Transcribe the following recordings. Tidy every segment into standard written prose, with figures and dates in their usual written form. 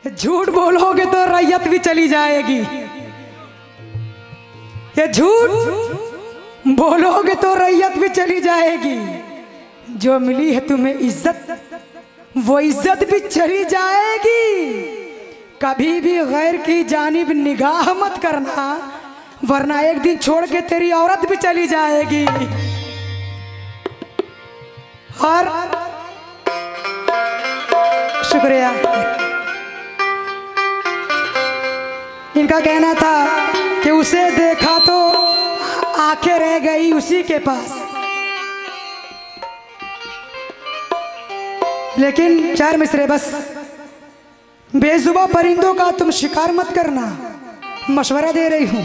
झूठ बोलोगे तो रैयत भी चली जाएगी। ये झूठ बोलोगे तो रैयत भी चली जाएगी। जो मिली है तुम्हें इज्जत, वो इज्जत भी चली जाएगी। कभी भी गैर की जानिब निगाह मत करना, वरना एक दिन छोड़ के तेरी औरत भी चली जाएगी। और शुक्रिया। इनका कहना था कि उसे देखा तो आंखें रह गई उसी के पास, लेकिन 4 मिसरे बस। बेजुबा परिंदों का तुम शिकार मत करना, मशवरा दे रही हूं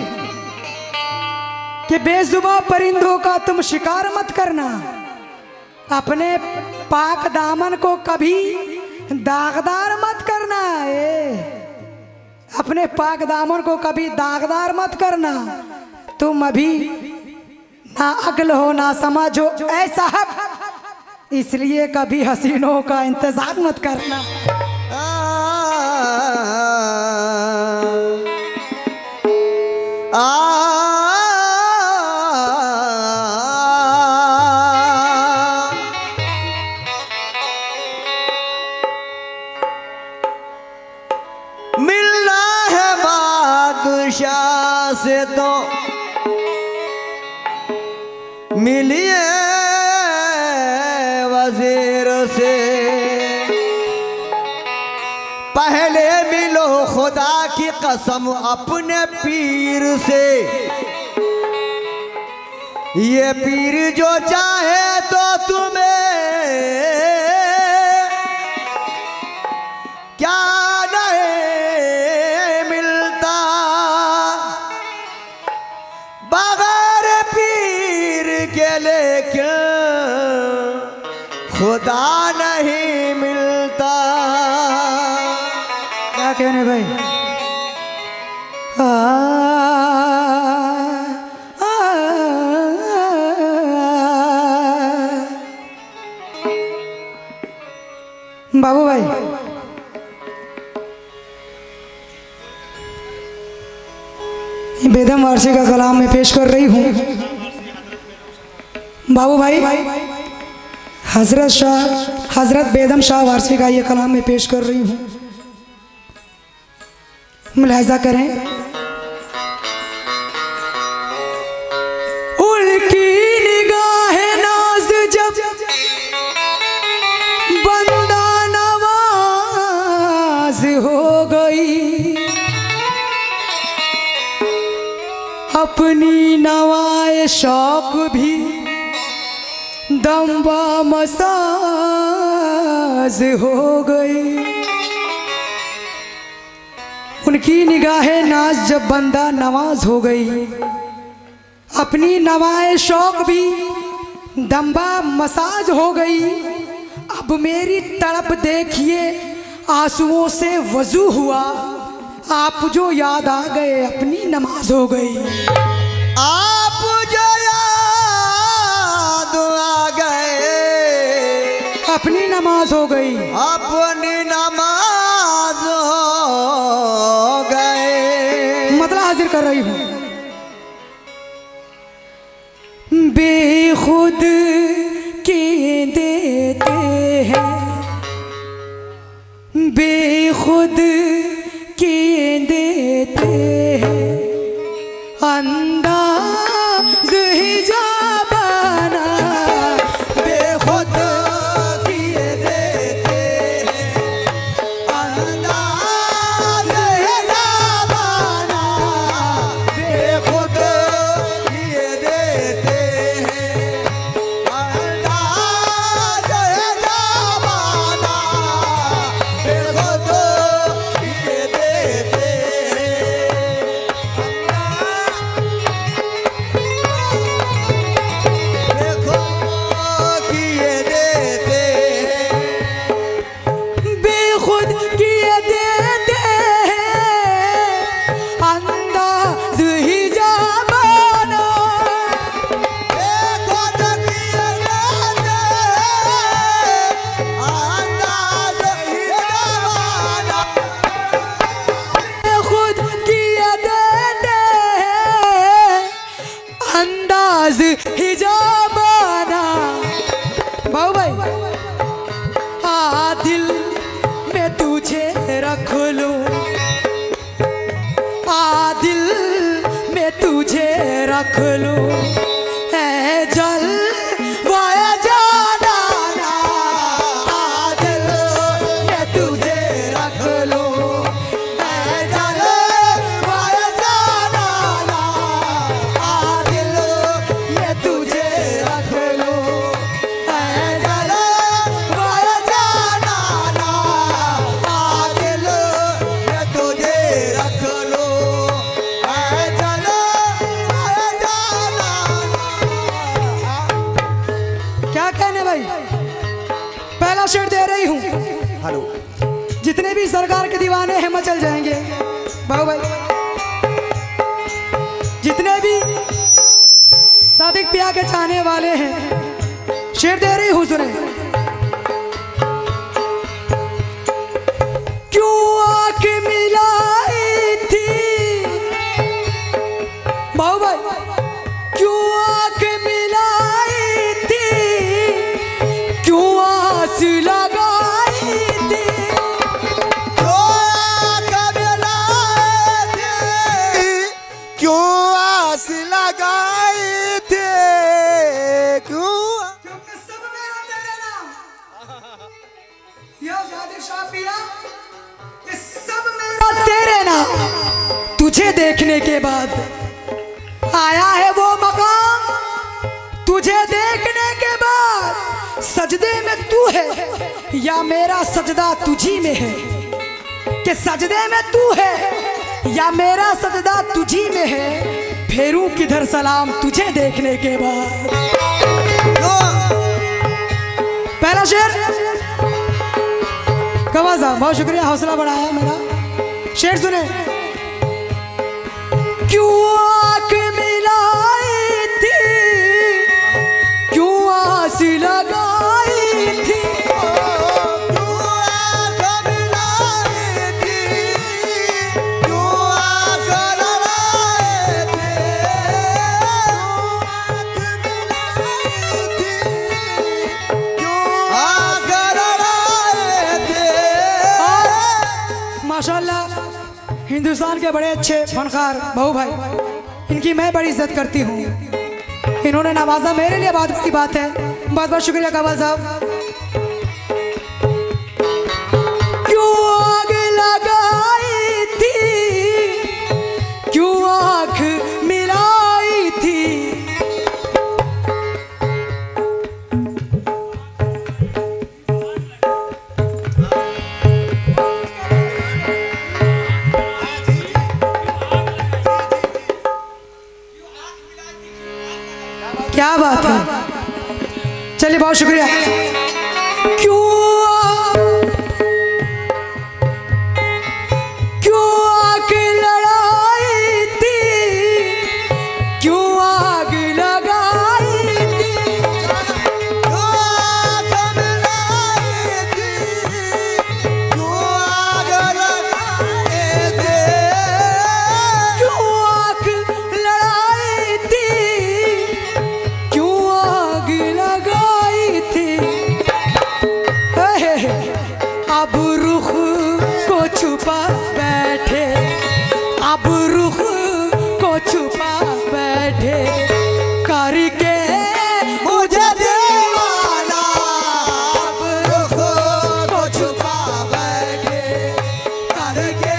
कि बेजुबा परिंदों का तुम शिकार मत करना। अपने पाक दामन को कभी दागदार मत करना। अपने पाक दामन को कभी दागदार मत करना। तुम अभी ना अक्ल हो ना समझ हो ऐसा है, इसलिए कभी हसीनों का इंतजार मत करना। मिलना है बादशाह से तो मिलिए वजीर से, पहले मिलो खुदा की कसम अपने पीर से। ये पीर जो चाहे तो तुम्हें क्या नहीं मिलता, बगैर पीर के लेकिन खुदा नहीं मिलता। क्या कहने भाई? बाबू भाई, बेदम वारसी का कलाम मैं पेश कर रही हूँ। बाबू भाई, हजरत बेदम शाह वारसी का ये कलाम मैं पेश कर रही हूँ, मुलाहिजा करें। उनकी निगाहे नाज जब बंदा नवाज हो गई, अपनी नवाए शौक भी दम्बा मसाज हो गई। उनकी निगाहे नाज जब बंदा नवाज हो गई, अपनी नवाए शौक भी दम्बा मसाज हो गई। अब मेरी तड़प देखिए आंसुओं से वजू हुआ, आप जो याद आ गए अपनी नमाज हो गई। आप जो याद आ गए अपनी नमाज हो गई, अपनी नमाज हो गए। मतलब हाजिर कर रही हूँ। बेखुद के देते हैं, बेखुद के देते हैं, अंदाज हिजाबाना। बेखुद किए देते हैं, अंदाज हिजाबाना। बेखुद किए देते हैं, अंदाज हिजाबाना। बेखुद तुझे रख लूं, दिल में तुझे रख लूं, है जल वाया जाना ना, दिल में तुझे रख लूं, है जल वाया जाना ना, दिल में तुझे रख लूं, है जल वाया जाना ना, दिल में तुझे रख लूं। क्या कहने भाई, पहला शेर दे रही हूँ। हेलो, जितने भी सरकार के दीवाने हैं मचल जाएंगे बाबू भाई, जितने भी सादिक पिया के चाहने वाले हैं, शेर दे रही हूँ सुने। क्यों आँख मिलाई थी बाबू भाई, क्यों आँख मिलाई थी, क्यों आस लगाई थी, क्यों आस लगाई थी, क्यों? क्योंकि सब मेरा तेरे नाम, ये सादिक शाह पिया, ये सब मेरा तेरे नाम। तुझे देखने के बाद आया है वो मकाम, तुझे देखने के बाद सजदे में तू है या मेरा सजदा तुझी में है, कि सजदे में तू है या मेरा सजदा तुझी में है, फेरू किधर सलाम तुझे देखने के बाद। पहला शेर कवा साहब, बहुत शुक्रिया, हौसला बढ़ाया मेरा। शेर सुने। क्यों आँख मिलाई थी, क्यों आस लगाई थी, क्यों आँख मिलाई थी, क्यों आँख लगाई थी, क्यों आँख लगाई थी। माशाल्लाह हिंदुस्तान के बड़े अच्छे फनकार भाऊ भाई, इनकी मैं बड़ी इज्जत करती हूँ। इन्होंने नवाजा, मेरे लिए बहुत बड़ी बात है। बहुत बहुत शुक्रिया कवाल साहब। क्यों आग लगाई थी, क्यों आँख मिलाई थी, क्या बात है। चलिए बहुत शुक्रिया। क्यों आग लड़ाई थी, क्यों आग लगाई थी, क्यों आँख मिलाई थी, क्यों आँख लगाई थी, क्यों आग लड़ाई थी, क्यों आग लगाई थी। अब रुख को छुपा बैठे, अब रुख को छुपा बैठे, करके मुझे दीवाना, अब रुख को छुपा बैठे, करके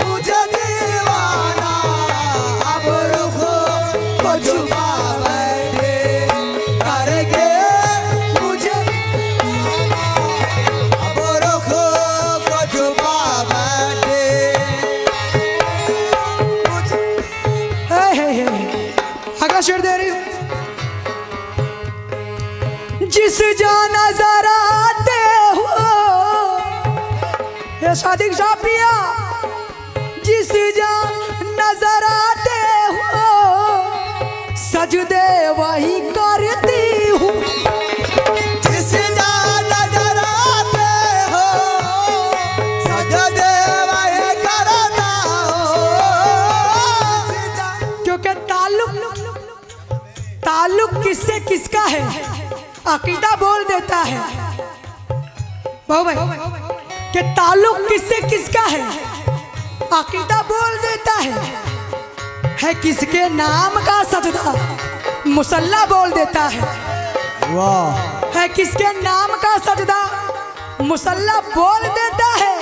मुझे दीवाना, अब रुख को छुपा बैठे, करके मुझे अब रुख को छुपा बैठे। अगला शेर दे रही हूँ। जिस जा नजर आते हो, ये सादिक शाह पिया, जिस जा नजर आते हो, सजदे वही करती हूँ, जिस जा नजर आते हो, सजदे वही करता हो। क्योंकि ताल्लुक किससे किसका है, अकीदा बोल देता है। भाऊ भाई कि ताल्लुक किससे किसका है, अकीदा बोल देता है किसके नाम का सजदा, मुसल्ला बोल देता वाह, है किसके नाम का सजदा, मुसल्ला बोल देता है।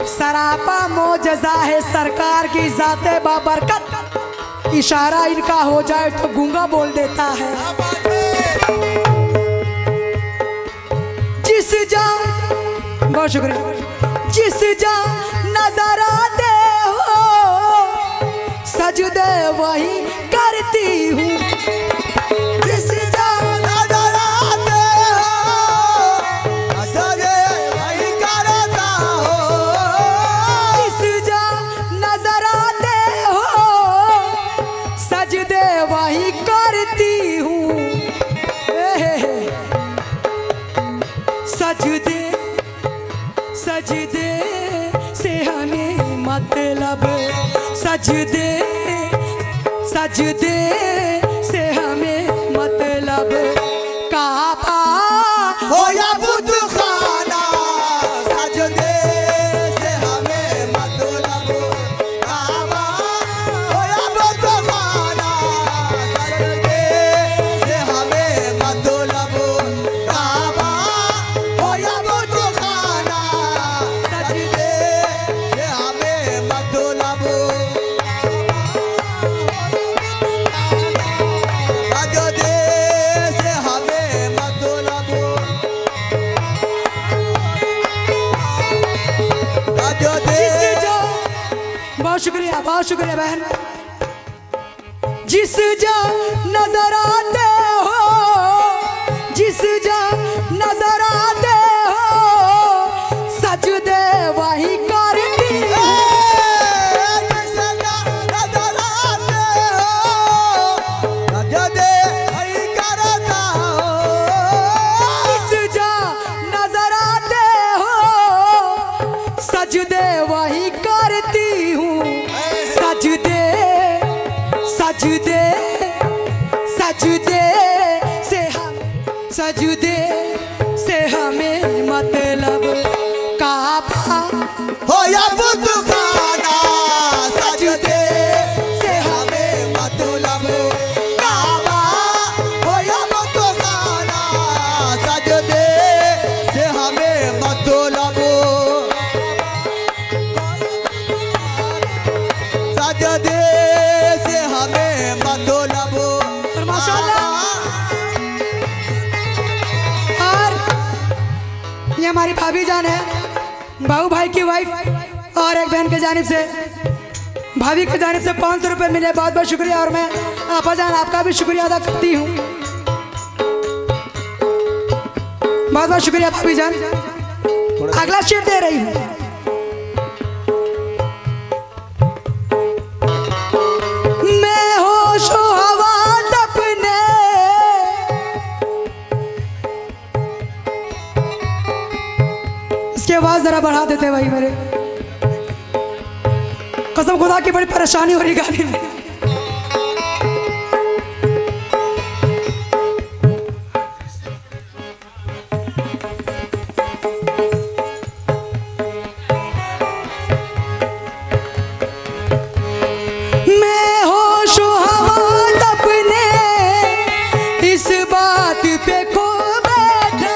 सरापा मोजज़ा है सरकार की ज़ाते बाबरकत, इशारा इनका हो जाए तो गूंगा बोल देता है। जिस जहाँ, बहुत शुक्रिया, जिस जहाँ नजर आते हो सजदे वही करती हूँ, जिस जहाँ नजर आते हो सजदे वही करता हो, जिस जहाँ नजर आते हो सजदे वही करती हूँ। सजदे सजदे से हमें मतलब, सजदे सजदे से हमें मतलब, काबा हो या बुत खाना, सजदे से हमें मतलब, काबा हो या बुत खाना, सजदे से हमें मतलब, काबा हो या बुत खाना, सजदे से हमें मतलब, सजदे से हमें मतलब, जिस जो, बहुत शुक्रिया बहन, जिस जा नजर आते हो, जिस जा नजर आते हो सजदे वही करती हो, जिस जा नजर आते हो सजदे वही करती हूँ। सजदे सजदे सजदे से हम, सजदे से हमें मतलब, काबा हो या बुत खाना, सजदे से हमें मतलब, काबा हो या बुत खाना, सजदे से हमें मतलब, सजदे से हमें मतलब। और माशाल्लाह, और ये हमारी भाभी जान है, बाबू भाई की वाइफ, और एक बहन के जानिब से, भाभी की जानिब से 500 रुपये मिले, बहुत बहुत शुक्रिया। और मैं आपा जान आपका भी शुक्रिया अदा करती हूँ, बहुत बहुत शुक्रिया भाभी जान। अगला शेर दे रही हूँ, मैं होशो हवास अपने, इसकी आवाज जरा बढ़ा देते भाई मेरे, कसम खुदा की बड़ी परेशानी हो रही गाने में। मैं होशो हवास अपने इस बात पे खो बैठा,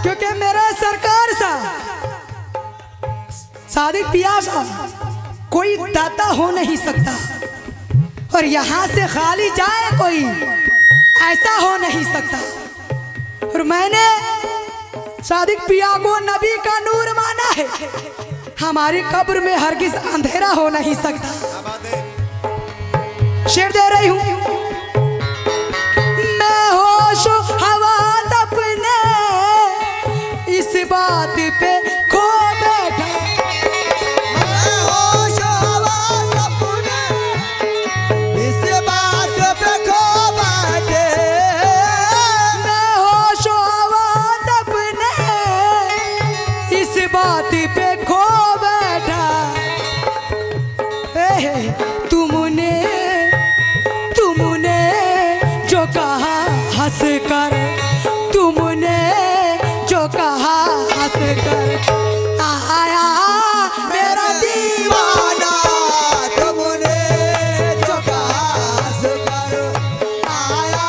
क्योंकि मेरा सरकार सा सादिक पियासा कोई दाता हो नहीं सकता, और यहाँ से खाली जाए कोई ऐसा हो नहीं सकता। और मैंने सादिक पिया को नबी का नूर माना है, हमारी कब्र में हरगिज अंधेरा हो नहीं सकता। शेर दे रही हूँ, मैं होशो हवास अपने इस बात पे खो बैठा, मैं होशो हवास अपने इस बात पे खो बैठा, तुमने जो कहा हंस कर, तुमने जो कहा हंस कर, आया मेरा दीवाना। तुमने जो कहा हंस कर, आया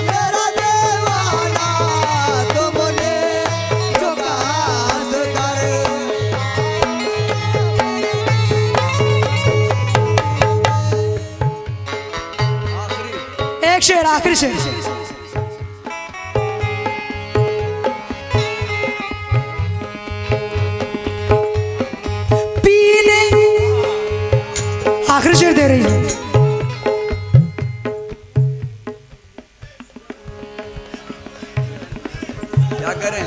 मेरा दीवाना। तुमने जो कहा हंस कर। एक शेर, आखिरी शेर। पीने, आखिरी शेर दे रही है। क्या करें?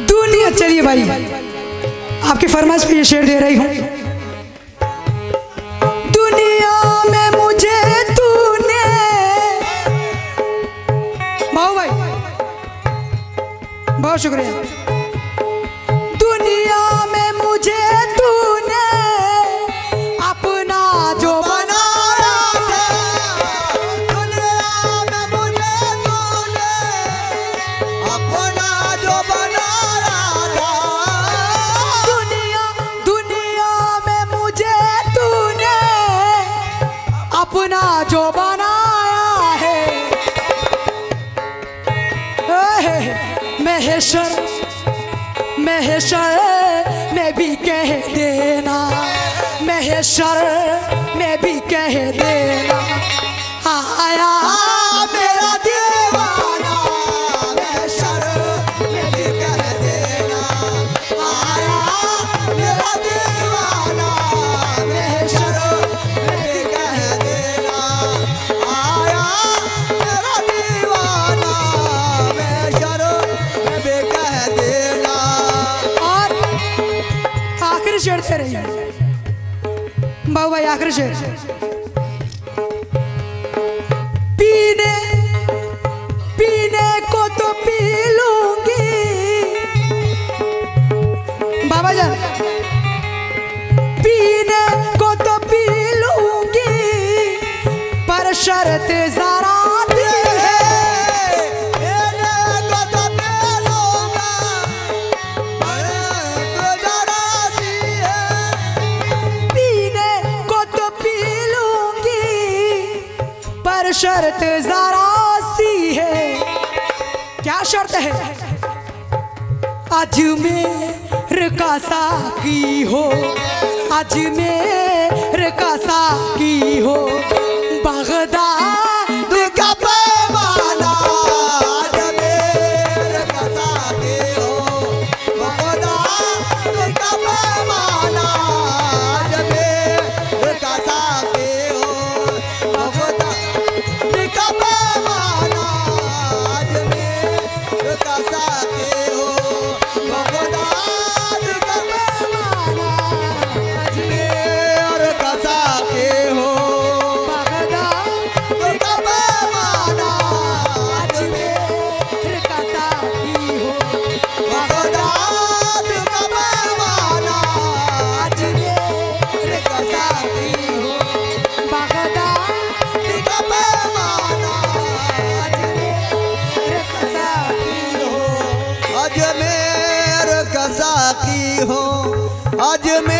दुनिया, चलिए भाई आपकी फरमाइश पे ये शेर दे रही हूँ। दुनिया में मुझे तूने, भाऊ भाई बहुत शुक्रिया। दुनिया में मुझे तूने अपना जो बनाया था, दुनिया में मुझे तूने अपना जो बनाया था। दुनिया में मुझे तूने अपना जो बनाया है। महेश्वर महेश्वर में भी कह देना, महेश्वर में भी कह देना, आया मेरा दीवाना। महेश्वर में भी कह देना, आया मेरा दीवाना। महेश्वर में भी कह देना, आया मेरा दीवाना। महेश्वर में भी कह देना। और आखिरी शेर दे रही है बाबू भाई, आखिरी शेर। पीने पीने को तो पी लूंगी बाबा जान, पीने को तो पी लूंगी, पर शर्त जरा दी है। मेरे को तो पी लूंगा, पर जरा सी है। पीने को तो पी लूंगी, पर शर्त जरा सी है। क्या शर्त है? अजमेर का साकी हो, अजमेर का साकी हो, बगदाद का पैमाना। अजमेर का साकी हो, बगदाद का पैमाना। अजमेर का साकी हो, बगदाद का पैमाना। अजमेर का साकी हो, बगदाद का पैमाना। अजमेर का साकी हो, बगदाद का पैमाना। अजमेर का साकी हो, बगदाद का पैमाना। अजमेर का साकी हो, बगदाद का पैमाना। अजमेर का साकी हो। अजमेर का साकी हो, अजमेर